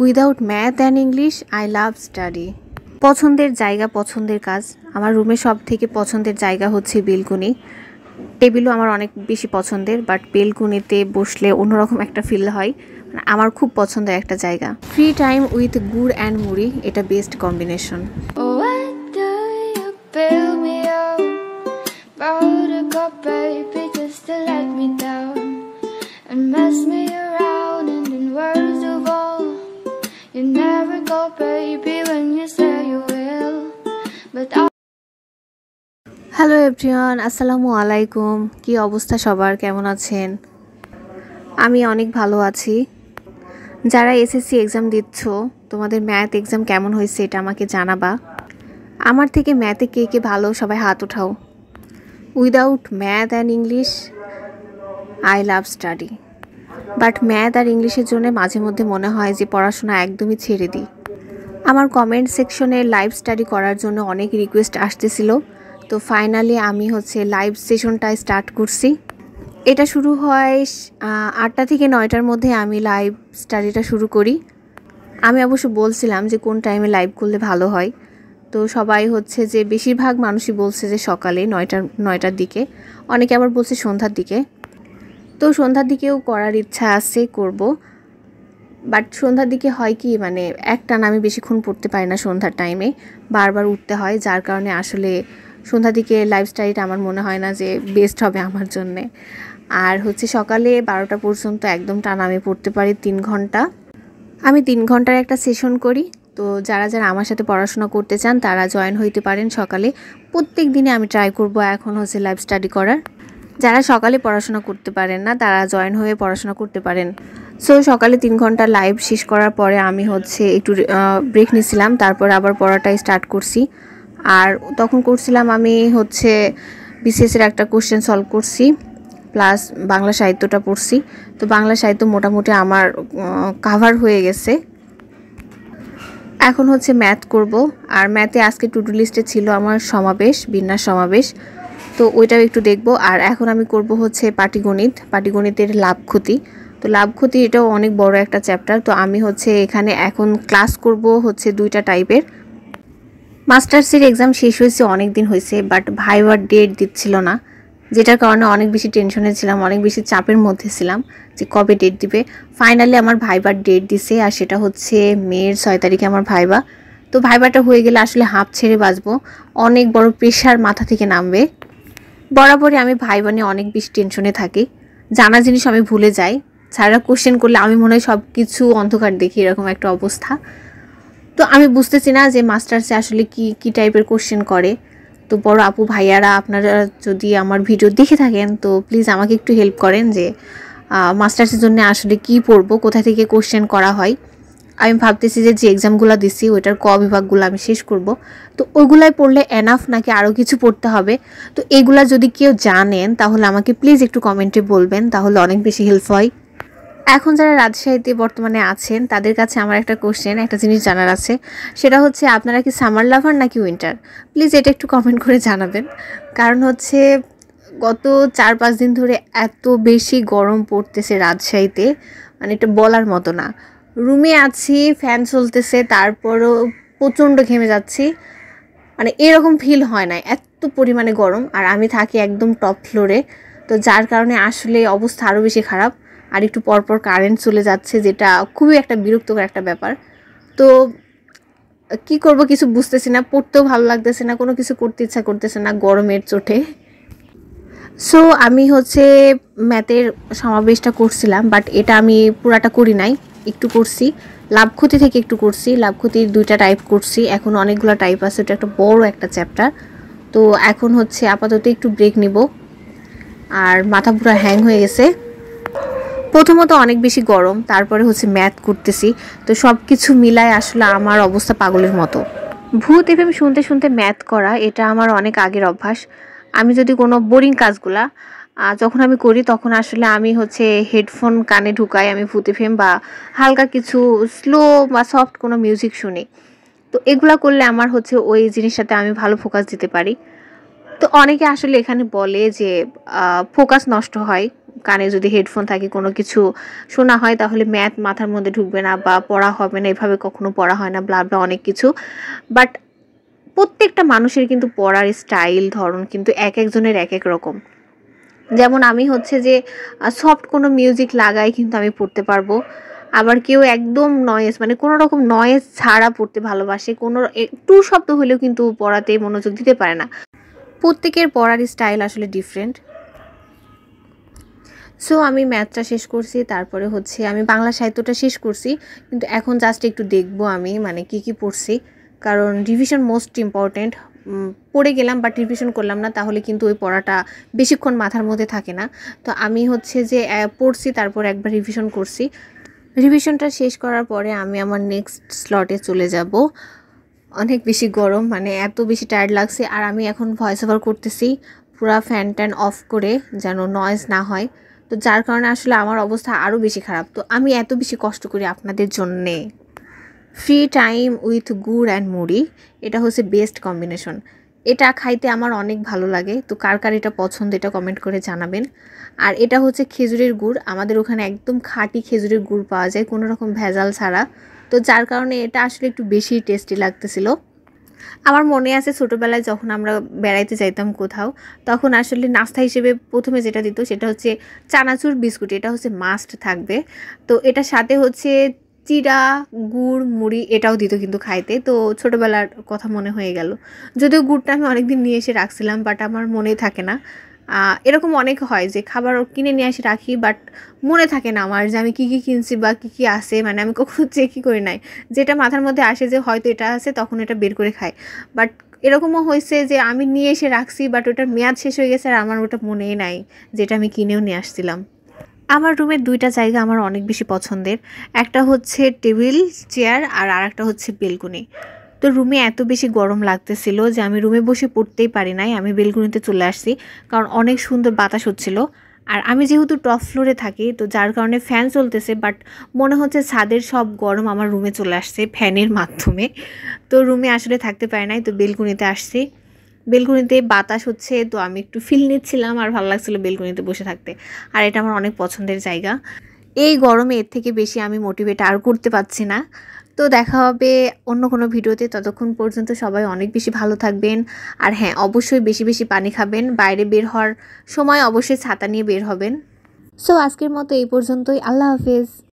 Without math and English I love study. পছন্দের জায়গা, পছন্দের কাজ। আমার রুমে সব থেকে পছন্দের জায়গা হচ্ছে বেলকুনি। টেবিলও আমার অনেক বেশি পছন্দের, বাট বেলকুনিতে বসলে অন্যরকম একটা ফিল হয়। আমার খুব পছন্দের একটা জায়গা। ফ্রি টাইম উইথ গুড় অ্যান্ড মুড়ি, এটা বেস্ট কম্বিনেশন। হ্যালো এভরিওয়ান, আসসালামু আলাইকুম। কি অবস্থা সবার, কেমন আছেন? আমি অনেক ভালো আছি। যারা এসএসসি এক্সাম দিচ্ছ, তোমাদের ম্যাথ এক্সাম কেমন হয়েছে এটা আমাকে জানাবা। আমার থেকে ম্যাথে কে কে ভালো, সবাই হাত উঠাও। Without math and English I love study. But math আর ইংলিশের জন্য মাঝে মধ্যে মনে হয় যে পড়াশোনা একদমই ছেড়ে দিই। আমার কমেন্ট সেকশনে লাইভ স্টাডি করার জন্য অনেক রিকোয়েস্ট আসতেছিল, তো ফাইনালি আমি লাইভ সেশনটা স্টার্ট করছি। এটা শুরু হয় 8টা থেকে 9টার মধ্যে আমি লাইভ স্টাডিটা শুরু করি। আমি অবশ্য বলছিলাম যে কোন টাইমে লাইভ করলে ভালো হয়, তো সবাই যে বেশিরভাগ মানুষই বলছে যে সকালে 9টার দিকে, অনেকে আবার বলছে সন্ধ্যার দিকে। তো সন্ধ্যার দিকেও করার ইচ্ছা আছে, করব। বাট সন্ধ্যার দিকে হয় কি, একটানা আমি বেশিক্ষণ পড়তে পারি না সন্ধ্যার টাইমে, বারবার উঠতে হয়, যার কারণে আসলে সন্ধ্যার দিকে লাইভ স্টাডিটা আমার মনে হয় না যে বেস্ট হবে আমার জন্যে। আর সকালে 12টা পর্যন্ত একদম টানা আমি পড়তে পারি 3 ঘন্টা। আমি 3 ঘন্টার একটা সেশন করি। তো যারা যারা আমার সাথে পড়াশোনা করতে চান তারা জয়েন হইতে পারেন সকালে। প্রত্যেক দিনে আমি ট্রাই করব এখন লাইভ স্টাডি করার। যারা সকালে পড়াশোনা করতে পারেন না তারা জয়েন হয়ে পড়াশোনা করতে পারেন। সো সকালে 3 ঘন্টা লাইভ শেষ করার পরে আমি একটু ব্রেক নিয়েছিলাম, তারপর আবার পড়াটা স্টার্ট করছি। আর তখন করছিলাম আমি বিসিএসের একটা কোশ্চেন সলভ করছি, প্লাস বাংলা সাহিত্যটা পড়ছি। তো বাংলা সাহিত্য মোটামুটি আমার কাভার হয়ে গেছে। এখন ম্যাথ করব। আর ম্যাথে আজকে টু ডু লিস্টে ছিল আমার সমাবেশ, বিন্যাস সমাবেশ, তো ওইটাও একটু দেখব। আর এখন আমি করব পাটিগণিতের লাভ ক্ষতি। তো লাভ ক্ষতি এটাও অনেক বড় একটা চ্যাপ্টার। তো আমি এখানে এখন ক্লাস করব 2টা টাইপের। মাস্টার্সের এক্সাম শেষ হয়েছে অনেক দিন হয়েছে, বাট ভাইবার ডেট দিচ্ছিল না, যেটার কারণে অনেক বেশি টেনশনে ছিলাম, অনেক বেশি চাপের মধ্যে ছিলাম যে কবে ডেট দিবে। ফাইনালি আমার ভাইবার ডেট দিছে, আর সেটা মের 6 তারিখে আমার ভাইবা। তো ভাইবাটা হয়ে গেলে আসলে হাঁপ ছেড়ে বাঁচবো, অনেক বড় প্রেশার মাথা থেকে নামবে। বরাবরই আমি ভাইবা নিয়ে অনেক বেশি টেনশনে থাকি, জানা জিনিস আমি ভুলে যাই, স্যাররা কোশ্চেন করলে আমি মনে হয় সব কিছু অন্ধকার দেখি, এরকম একটা অবস্থা। তো আমি বুঝতেছি না যে মাস্টার্সে আসলে কি টাইপের কোশ্চেন করে। তো বড় আপু ভাইয়ারা, আপনারা যদি আমার ভিডিও দেখে থাকেন তো প্লিজ আমাকে একটু হেল্প করেন যে মাস্টার্সের জন্য আসলে কি পড়বো, কোথা থেকে কোশ্চেন করা হয়। আমি ভাবতেছি যে এক্সামগুলো দিছি ওইটার বিভাগগুলো আমি শেষ করব। তো ওইগুলাই পড়লে এনাফ নাকি আরও কিছু পড়তে হবে। তো এগুলা যদি কেউ জানেন তাহলে আমাকে প্লিজ একটু কমেন্টে বলবেন, তাহলে অনেক বেশি হেল্প হয়। এখন যারা রাজশাহীতে বর্তমানে আছেন তাদের কাছে আমার একটা জিনিস জানার আছে, সেটা আপনারা কি সামার লাভার নাকি উইন্টার? প্লিজ এটা একটু কমেন্ট করে জানাবেন। কারণ গত 4-5 দিন ধরে এত বেশি গরম পড়তেছে রাজশাহীতে, এটা বলার মতো না। রুমে আছি, ফ্যান চলতেছে, তারপরও প্রচণ্ড ঘেমে যাচ্ছি, এরকম ফিল হয় না, এত পরিমাণে গরম। আর আমি থাকি একদম টপ ফ্লোরে, তো যার কারণে আসলে অবস্থা আরও বেশি খারাপ। আর একটু পরপর কারেন্ট চলে যাচ্ছে, যেটা খুবই একটা বিরক্তকর একটা ব্যাপার। তো কি করব কিছু বুঝতেছি না, পড়তেও ভালো লাগতেছে না, কোনো কিছু করতে ইচ্ছা করতেছে না গরমের চোটে। সো আমি ম্যাথের সমাবেশটা করছিলাম, বাট এটা আমি পুরাটা করি নাই, একটু করছি। লাভ ক্ষতি থেকে একটু করছি, লাভ ক্ষতির 2টা টাইপ করছি, এখন অনেকগুলো টাইপ আছে, এটা একটা বড় একটা চ্যাপ্টার। তো এখন আপাতত একটু ব্রেক নিব। আর মাথা পুরো হ্যাং হয়ে গেছে। প্রথমত অনেক বেশি গরম, তারপরে ম্যাথ করতেছি, তো সব কিছু মিলায় আসলে আমার অবস্থা পাগলের মতো। ভূত এফএম শুনতে শুনতে ম্যাথ করা এটা আমার অনেক আগের অভ্যাস। আমি যদি কোনো বোরিং কাজগুলা যখন আমি করি তখন আসলে আমি হেডফোন কানে ঢুকাই, আমি ভূত এফএম বা হালকা কিছু স্লো বা সফট কোনো মিউজিক শুনি। তো এগুলা করলে আমার ওই জিনিসটাতে আমি ভালো ফোকাস দিতে পারি। তো অনেকে আসলে এখানে বলে যে ফোকাস নষ্ট হয় কানে যদি হেডফোন থাকে কোনো কিছু শোনা হয় তাহলে ম্যাথ মাথার মধ্যে ঢুকবে না বা পড়া হবে না, এভাবে কখনো পড়া হয় না, ব্লা ব্লা অনেক কিছু। বাট প্রত্যেকটা মানুষের কিন্তু পড়ার স্টাইল ধরন কিন্তু এক একজনের এক এক রকম। যেমন আমি হচ্ছে যে সফট কোনো মিউজিক লাগাই কিন্তু আমি পড়তে পারবো, আবার কেউ একদম নয়েজ মানে কোনো রকম নয়েজ ছাড়া পড়তে ভালোবাসে, কোনো একটু শব্দ হলেও কিন্তু পড়াতে মনোযোগ দিতে পারে না। প্রত্যেকের পড়ার স্টাইল আসলে ডিফারেন্ট। সো আমি ম্যাথটা শেষ করছি, তারপরে হচ্ছে আমি বাংলা সাহিত্যটা শেষ করছি, কিন্তু এখন জাস্ট একটু দেখবো আমি মানে কি পড়ছি, কারণ রিভিশন মোস্ট ইম্পর্টেন্ট। পড়ে গেলাম বাট রিভিশন করলাম না তাহলে কিন্তু ওই পড়াটা বেশিক্ষণ মাথার মধ্যে থাকে না। তো আমি হচ্ছে যে পড়ছি, তারপর একবার রিভিশন করছি। রিভিশনটা শেষ করার পরে আমি আমার নেক্সট স্লটে চলে যাব। অনেক বেশি গরম, মানে এত বেশি টায়ার্ড লাগছে, আর আমি এখন ভয়েস ওভার করতেছি পুরা ফ্যান ট্যান অফ করে যেন নয়েজ না হয়। তো যার কারণে আসলে আমার অবস্থা আরও বেশি খারাপ। তো আমি এত বেশি কষ্ট করি আপনাদের জন্যে। ফ্রি টাইম উইথ গুড় অ্যান্ড মুড়ি, এটা হচ্ছে বেস্ট কম্বিনেশন। এটা খাইতে আমার অনেক ভালো লাগে। তো কার কার এটা পছন্দ এটা কমেন্ট করে জানাবেন। আর এটা হচ্ছে খেজুরের গুড়, আমাদের ওখানে একদম খাঁটি খেজুরের গুড় পাওয়া যায় কোনো রকম ভেজাল ছাড়া। তো যার কারণে এটা আসলে একটু বেশি টেস্টি লাগতেছিল। আমার মনে আছে ছোটোবেলায় যখন আমরা বেড়াইতে যাইতাম কোথাও, তখন আসলে নাস্তা হিসেবে প্রথমে যেটা দিত সেটা হচ্ছে চানাচুর বিস্কুট, এটা হচ্ছে মাস্ট থাকবে। তো এটার সাথে হচ্ছে চিড়া, গুড়, মুড়ি এটাও দিত কিন্তু খাইতে। তো ছোটোবেলার কথা মনে হয়ে গেল। যদিও গুড়টা আমি অনেকদিন নিয়ে এসে রাখছিলাম বাট আমার মনেই থাকে না। এরকম অনেক হয় যে খাবার কিনে নিয়ে এসে রাখি বাট মনে থাকে না আমার যে আমি কী কিনছি বা কী আছে, মানে আমি কখনো চেকই করি নাই। যেটা মাথার মধ্যে আসে যে হয়তো এটা আছে তখন এটা বের করে খাই। বাট এরকমও হয়েছে যে আমি নিয়ে এসে রাখছি বাট ওটার মেয়াদ শেষ হয়ে গেছে আর আমার ওটা মনেই নাই যেটা আমি কিনেও নিয়ে আসছিলাম। আমার রুমের দুইটা জায়গা আমার অনেক বেশি পছন্দের, একটা হচ্ছে টেবিল চেয়ার আর আরেকটা হচ্ছে বেলকনি। তো রুমে এত বেশি গরম লাগতেছিল যে আমি রুমে বসে পড়তেই পারি নাই, আমি বেলকনিতে চলে আসছি কারণ অনেক সুন্দর বাতাস হচ্ছিল। আর আমি যেহেতু টপ ফ্লোরে থাকি তো যার কারণে ফ্যান চলতেছে বাট মনে হচ্ছে ছাদের সব গরম আমার রুমে চলে আসছে ফ্যানের মাধ্যমে। তো রুমে আসলে থাকতে পারি নাই, তো বেলকনিতে আসছি। বেলকনিতে বাতাস হচ্ছে তো আমি একটু ফিল নিচ্ছিলাম আর ভালো লাগছিলো বেলকনিতে বসে থাকতে। আর এটা আমার অনেক পছন্দের জায়গা। এই গরমে এর থেকে বেশি আমি মোটিভেট আর করতে পারছি না। তো দেখা হবে অন্য কোনো ভিডিওতে, ততক্ষণ পর্যন্ত সবাই অনেক বেশি ভালো থাকবেন। আর হ্যাঁ, অবশ্যই বেশি বেশি পানি খাবেন, বাইরে বের হওয়ার সময় অবশ্যই ছাতা নিয়ে বের হবেন। সো আজকের মতো এই পর্যন্তই, আল্লাহ হাফেজ।